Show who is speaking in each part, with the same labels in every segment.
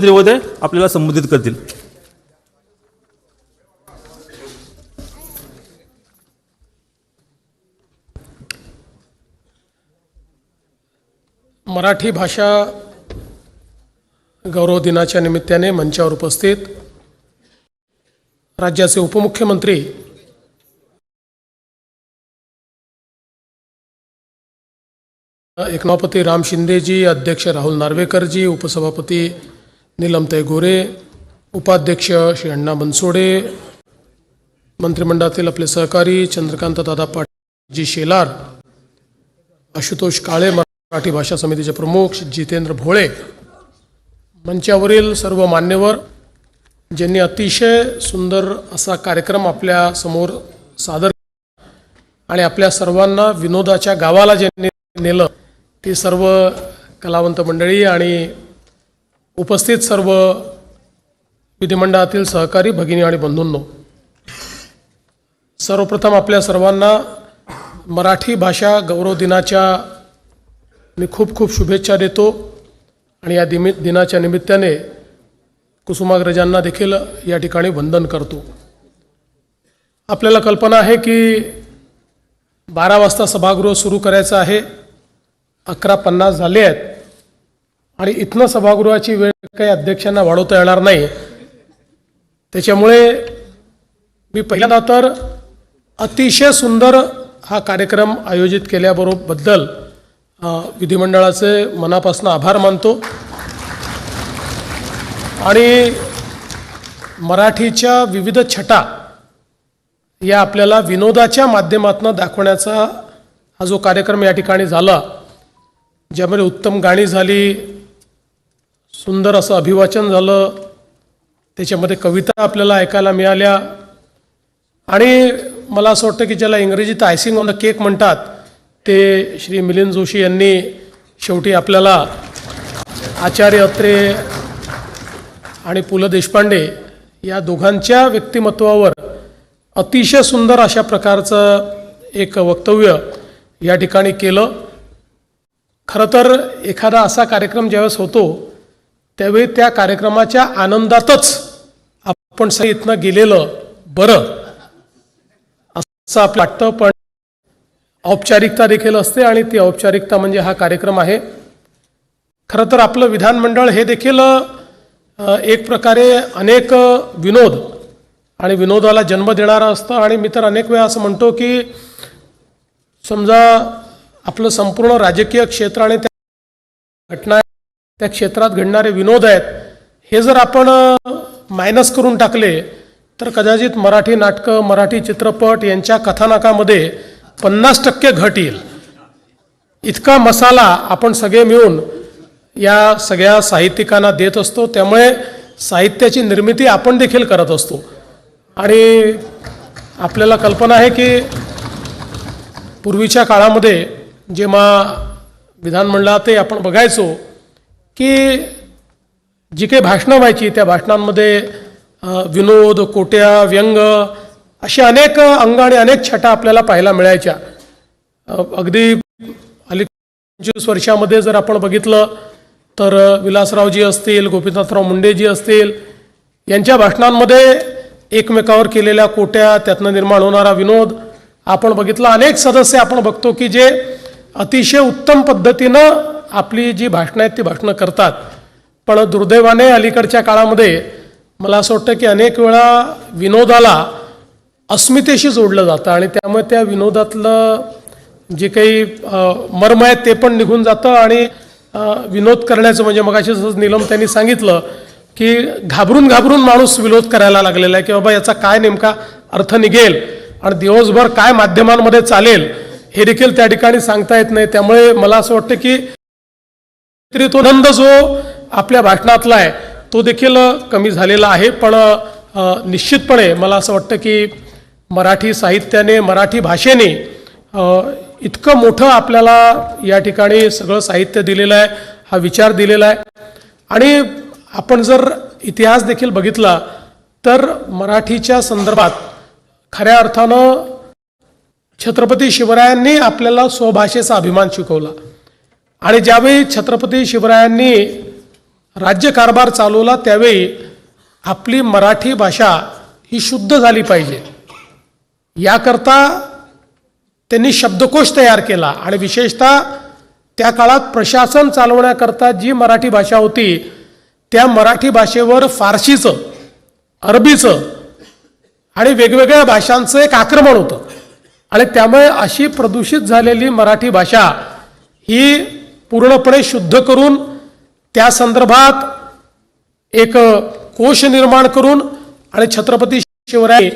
Speaker 1: महोदय आपल्याला संबोधित करतील।
Speaker 2: मराठी भाषा गौरव दिनाच्या निमित्ताने मंचावर उपस्थित राज्याचे उपमुख्यमंत्री एकनाथपती राम शिंदेजी, अध्यक्ष राहुल नार्वेकरजी, उपसभापती नीलमताई गोरे, उपाध्यक्ष श्री अण्णा बनसोडे, मंत्रिमंडळातील आपले सहकारी चंद्रकांत दादा पाटील जी शेलार, आशुतोष काळे, मराठी भाषा समितीचे प्रमुख जितेंद्र भोळे, मंचावरील सर्व मान्यवर ज्यांनी अतिशय सुंदर असा कार्यक्रम आपल्या समोर सादर आणि आपल्या सर्वांना विनोदाच्या गावाला ज्यांनी नेलं ती सर्व कलावंत मंडळी आणि उपस्थित सर्व विधिमंडळातील सहकारी भगिनी आणि बंधूंनो, सर्वप्रथम आपल्या सर्वांना मराठी भाषा गौरव दिनाच्या मी खूप खूप शुभेच्छा देतो आणि या दिनाच्या निमित्ताने कुसुमाग्रजांना देखील या ठिकाणी वंदन करतो। आपल्याला कल्पना आहे की 12 वाजता सभागृह सुरू करायचं आहे, 11:50 झाले आहेत आणि इथनं सभागृहाची वेळ काही अध्यक्षांना वाढवता येणार नाही। त्याच्यामुळे मी पहिल्यांदा तर अतिशय सुंदर हा कार्यक्रम आयोजित केल्याबद्दल विधिमंडळाचे मनापासून आभार मानतो आणि मराठीच्या विविध छटा या आपल्याला विनोदाच्या माध्यमातून दाखवण्याचा हा जो कार्यक्रम या ठिकाणी झाला, ज्यामध्ये उत्तम गाणी झाली, सुंदर असं अभिवाचन झालं, त्याच्यामध्ये कविता आपल्याला ऐकायला मिळाल्या आणि मला असं वाटतं की ज्याला इंग्रजीत आयसिंग ऑन द केक म्हणतात ते श्री मिलिंद जोशी यांनी शेवटी आपल्याला आचार्य अत्रे आणि पु ल देशपांडे या दोघांच्या व्यक्तिमत्वावर अतिशय सुंदर अशा प्रकारचं एक वक्तव्य या ठिकाणी केलं। खरं तर एखादा असा कार्यक्रम ज्यावेळेस होतो त्यावेळी त्या कार्यक्रमाच्या आनंदातच आपण सगळे इथनं गेलेलं बरं असं आपलं वाटतं, पण औपचारिकता देखील असते आणि ती औपचारिकता म्हणजे हा कार्यक्रम आहे। खरं तर आपलं विधानमंडळ हे देखील एक प्रकारे अनेक विनोद आणि विनोदाला जन्म देणारं असतं आणि मी तर अनेक वेळा असं म्हणतो की समजा आपलं संपूर्ण राजकीय क्षेत्र आणि त्या घटना त्या क्षेत्रात घडणारे विनोद आहेत हे जर आपण मायनस करून टाकले तर कदाचित मराठी नाटकं, मराठी चित्रपट यांच्या कथानकामध्ये 50% घट येईल। इतका मसाला आपण सगळे मिळून या सगळ्या साहित्यिकांना देत असतो, त्यामुळे साहित्याची निर्मिती आपण देखील करत असतो आणि आपल्याला कल्पना आहे की पूर्वीच्या काळामध्ये जेव्हा विधानमंडळातही आपण बघायचो की जी काही भाषणं व्हायची त्या भाषणांमध्ये विनोद, कोट्या, व्यंग अशा अनेक अंग आणि अनेक छटा आपल्याला पाहायला मिळायच्या। अगदी अलीकडच्या 25 वर्षामध्ये जर आपण बघितलं तर विलासरावजी असतील, गोपीनाथराव मुंडेजी असतील, यांच्या भाषणांमध्ये एकमेकावर केलेल्या कोट्या, त्यातनं निर्माण होणारा विनोद आपण बघितला। अनेक सदस्य आपण बघतो की जे अतिशय उत्तम पद्धतीनं आपली जी भाषणं आहेत ती भाषणं करतात, पण दुर्दैवाने अलीकडच्या काळामध्ये मला असं वाटतं की अनेक वेळा विनोदाला अस्मितेशी जोडलं जातं आणि त्यामुळे त्या विनोदातलं जे काही मर्म आहे ते पण निघून जातं आणि विनोद करण्याचं म्हणजे मगाशी जसं नीलम त्यांनी सांगितलं की घाबरून घाबरून माणूस विनोद करायला लागलेला आहे की बाबा याचा काय नेमका अर्थ निघेल आणि दिवसभर काय माध्यमांमध्ये चालेल हे देखील त्या ठिकाणी सांगता येत नाही। त्यामुळे मला असं वाटतं की तो आनंद जो आपल्या भाषणातला आहे तो देखील कमी झालेला आहे, पण निश्चितपणे मला असं वाटतं की मराठी साहित्याने, मराठी भाषेने इतकं मोठं आपल्याला या ठिकाणी सगळं साहित्य दिलेलं आहे, हा विचार दिलेला आहे आणि आपण जर इतिहास देखील बघितला तर मराठीच्या संदर्भात खऱ्या अर्थानं छत्रपती शिवरायांनी आपल्याला स्वभाषेचा अभिमान शिकवला आणि ज्यावेळी छत्रपती शिवरायांनी राज्यकारभार चालवला त्यावेळी आपली मराठी भाषा ही शुद्ध झाली पाहिजे, याकरता त्यांनी शब्दकोश तयार केला आणि विशेषतः त्या काळात प्रशासन चालवण्याकरता जी मराठी भाषा होती त्या मराठी भाषेवर फारसीचं, अरबीचं आणि वेगवेगळ्या भाषांचं एक आक्रमण होतं आणि त्यामुळे अशी प्रदूषित झालेली मराठी भाषा ही पूर्णपणे शुद्ध करून त्या संदर्भात एक कोश निर्माण करून आणि छत्रपती शिवराय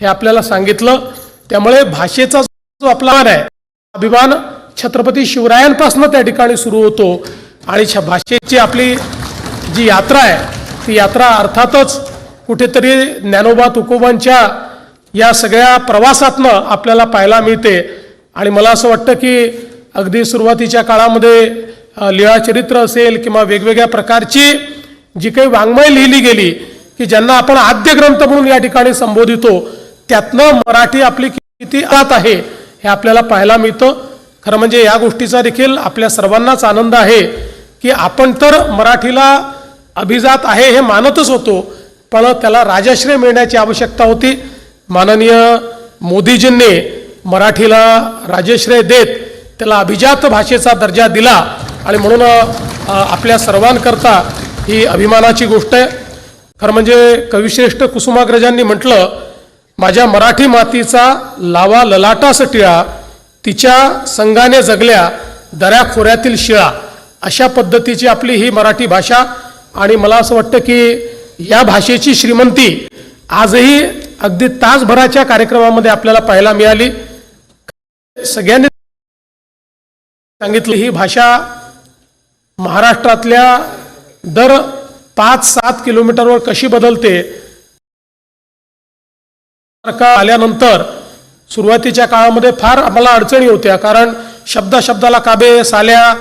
Speaker 2: हे आपल्याला सांगितलं. त्यामुळे भाषेचा जो आपला आहे अभिमान छत्रपती शिवरायांपासून त्या ठिकाणी सुरू होतो आणि भाषेची आपली जी यात्रा आहे ती यात्रा अर्थातच कुठेतरी ज्ञानोबा तुकोबांच्या या सगळ्या प्रवासातनं आपल्याला पाहायला मिळते. आणि मला असं वाटतं की अगदी सुरुवातीच्या काळामध्ये लीळाचरित्र असेल किंवा वेगवेगळ्या प्रकारची जी काही वाङ्मय लिहिली गेली की ज्यांना आपण आद्य ग्रंथ म्हणून या ठिकाणी संबोधितो, त्यातनं मराठी आपली किती आत आहे हे आपल्याला पाहायला मिळतं. खरं म्हणजे या गोष्टीचा देखील आपल्या सर्वांनाच आनंद आहे की आपण तर मराठीला अभिजात आहे हे मानतच होतो, पण त्याला राजाश्रय मिळण्याची आवश्यकता होती. माननीय मोदीजींनी मराठीला राजश्रय देत त्याला अभिजात भाषेचा दर्जा दिला आणि म्हणून आपल्या सर्वांकरता ही अभिमानाची गोष्ट आहे. खरं म्हणजे कविश्रेष्ठ कुसुमाग्रजांनी म्हटलं, माझ्या मराठी मातीचा लावा ललाटास टिळा, तिच्या संगाने जगल्या दऱ्याखोऱ्यातील शिळा. अशा पद्धतीची आपली ही मराठी भाषा आणि मला असं वाटतं की या भाषेची श्रीमंती आजही अगदी तासभराच्या कार्यक्रमामध्ये आपल्याला पाहायला मिळाली. सगळ्यांनी सांगितलं ही भाषा महाराष्ट्रातल्या दर 5-7 किलोमीटरवर कशी बदलते. आल्यानंतर सुरुवातीच्या काळामध्ये फार आम्हाला अडचणी होत्या, कारण शब्दाला काबे साल्या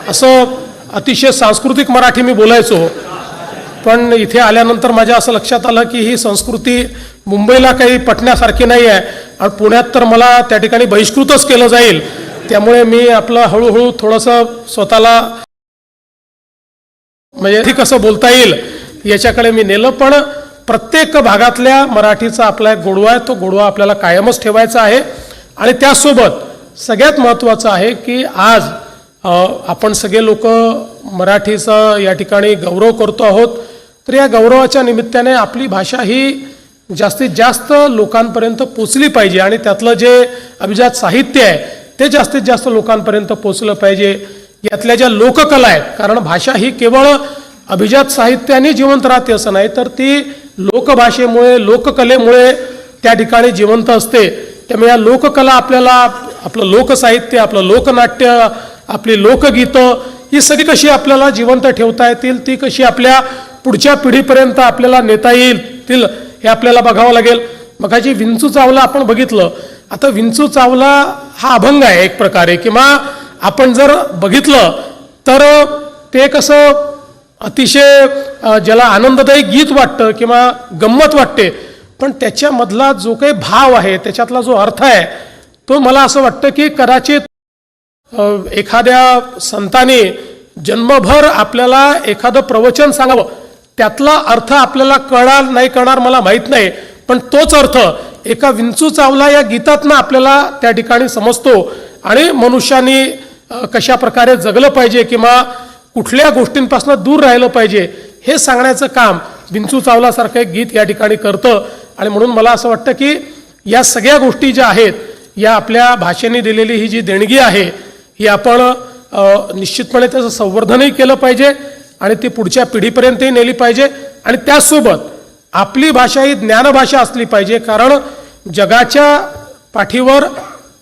Speaker 2: असं अतिशय सांस्कृतिक मराठी मी बोलायचो. पण इथे आल्यानंतर माझ्या असं लक्षात आलं की ही संस्कृती मुंबईला काही पटण्यासारखी नाही आहे आणि पुण्यात तर मला त्या ठिकाणी बहिष्कृतच केलं जाईल. त्यामुळे मी आपलं हळूहळू थोडंसं स्वतःला म्हणजे कसं बोलता येईल याच्याकडे मी नेलं. पण प्रत्येक भागातल्या मराठीचा आपला एक गोडवा आहे, तो गोडवा आपल्याला कायमच ठेवायचा आहे. आणि त्यासोबत सगळ्यात महत्त्वाचं आहे की आज आपण सगळे लोक मराठीचा या ठिकाणी गौरव करतो आहोत, तर या गौरवाच्या निमित्ताने आपली भाषा ही जास्तीत जास्त लोकांपर्यंत पोचली पाहिजे आणि त्यातलं जे अभिजात साहित्य आहे ते जास्तीत जास्त लोकांपर्यंत पोचलं पाहिजे. यातल्या ज्या लोककला आहेत, कारण भाषा ही केवळ अभिजात साहित्याने जिवंत राहते असं नाही, तर ती लोकभाषेमुळे लोककलेमुळे त्या ठिकाणी जिवंत असते. त्यामुळे या लोककला आपल्याला आपलं लोकसाहित्य, आपलं लोकनाट्य, आपली लोकगीतं ही सगळी कशी आपल्याला जिवंत ठेवता येतील, ती कशी आपल्या पुढच्या पिढीपर्यंत आपल्याला नेता येईल हे आपल्याला बघावं लागेल. मगाची विंचू चावला आपण बघितलं. आता विंचू चावला हा अभंग आहे एक प्रकारे, किंवा आपण जर बघितलं तर ते कसं अतिशय ज्याला आनंददायी गीत वाटतं किंवा गंमत वाटते, पण त्याच्यामधला जो काही भाव आहे, त्याच्यातला जो अर्थ आहे, तो मला असं वाटतं की कदाचित एखाद्या संताने जन्मभर आपल्याला एखादं प्रवचन सांगावं, त्यातला अर्थ आपल्याला कळणार नाही कळणार मला माहीत नाही, पण तोच अर्थ एका विंचू चावला या गीतातनं आपल्याला त्या ठिकाणी समजतो. आणि मनुष्याने कशा प्रकारे जगलं पाहिजे किंवा कुठल्या गोष्टींपासून दूर राहिलं पाहिजे हे सांगण्याचं काम विंचू चावलासारखं एक गीत या ठिकाणी करतं. आणि म्हणून मला असं वाटतं की या सगळ्या गोष्टी ज्या आहेत, या आपल्या भाषेने दिलेली ही जी देणगी आहे ही आपण निश्चितपणे त्याचं संवर्धनही केलं पाहिजे आणि ती पुढच्या पिढीपर्यंतही नेली पाहिजे. आणि त्याचसोबत आपली भाषा ही ज्ञानभाषा असली पाहिजे, कारण जगाच्या पाठीवर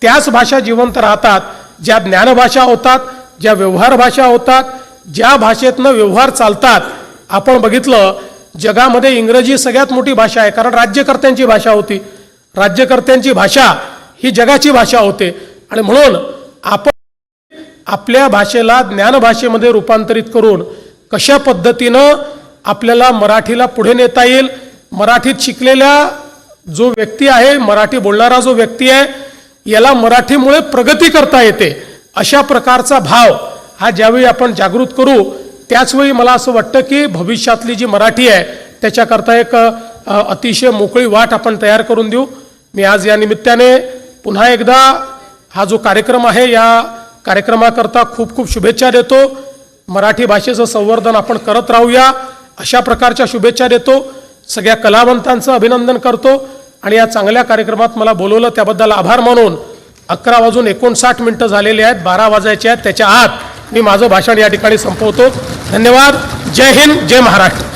Speaker 2: त्याच भाषा जिवंत राहतात ज्या ज्ञानभाषा होतात, ज्या व्यवहार भाषा होतात, ज्या भाषेतनं व्यवहार चालतात. आपण बघितलं जगामध्ये इंग्रजी सगळ्यात मोठी भाषा आहे, कारण राज्यकर्त्यांची भाषा होती. राज्यकर्त्यांची भाषा ही जगाची भाषा होते आणि म्हणून आपण आपल्या भाषेला ज्ञानभाषेमध्ये रूपांतरित करून कशा पद्धतीनं आपल्याला मराठीला पुढे नेता येईल, मराठीत शिकलेल्या जो व्यक्ती आहे, मराठी बोलणारा जो व्यक्ती आहे, याला मराठीमुळे प्रगती करता येते, अशा प्रकारचा भाव हा ज्यावेळी आपण जागृत करू त्याचवेळी मला असं वाटतं की भविष्यातली जी मराठी आहे त्याच्याकरता एक अतिशय मोकळी वाट आपण तयार करून देऊ. मी आज या निमित्ताने पुन्हा एकदा हा जो कार्यक्रम आहे या कार्यक्रमाकरता खूप खूप शुभेच्छा देतो. मराठी भाषेचं संवर्धन आपण करत राहूया अशा प्रकारच्या शुभेच्छा देतो. सगळ्या कलावंतांचं अभिनंदन करतो आणि या चांगल्या कार्यक्रमात मला बोलवलं त्याबद्दल आभार मानून 11:59 झालेले आहेत, 12 वाजायचे आहेत, त्याच्या आत मी माझं भाषण या ठिकाणी संपवतो. धन्यवाद. जय हिंद, जय महाराष्ट्र.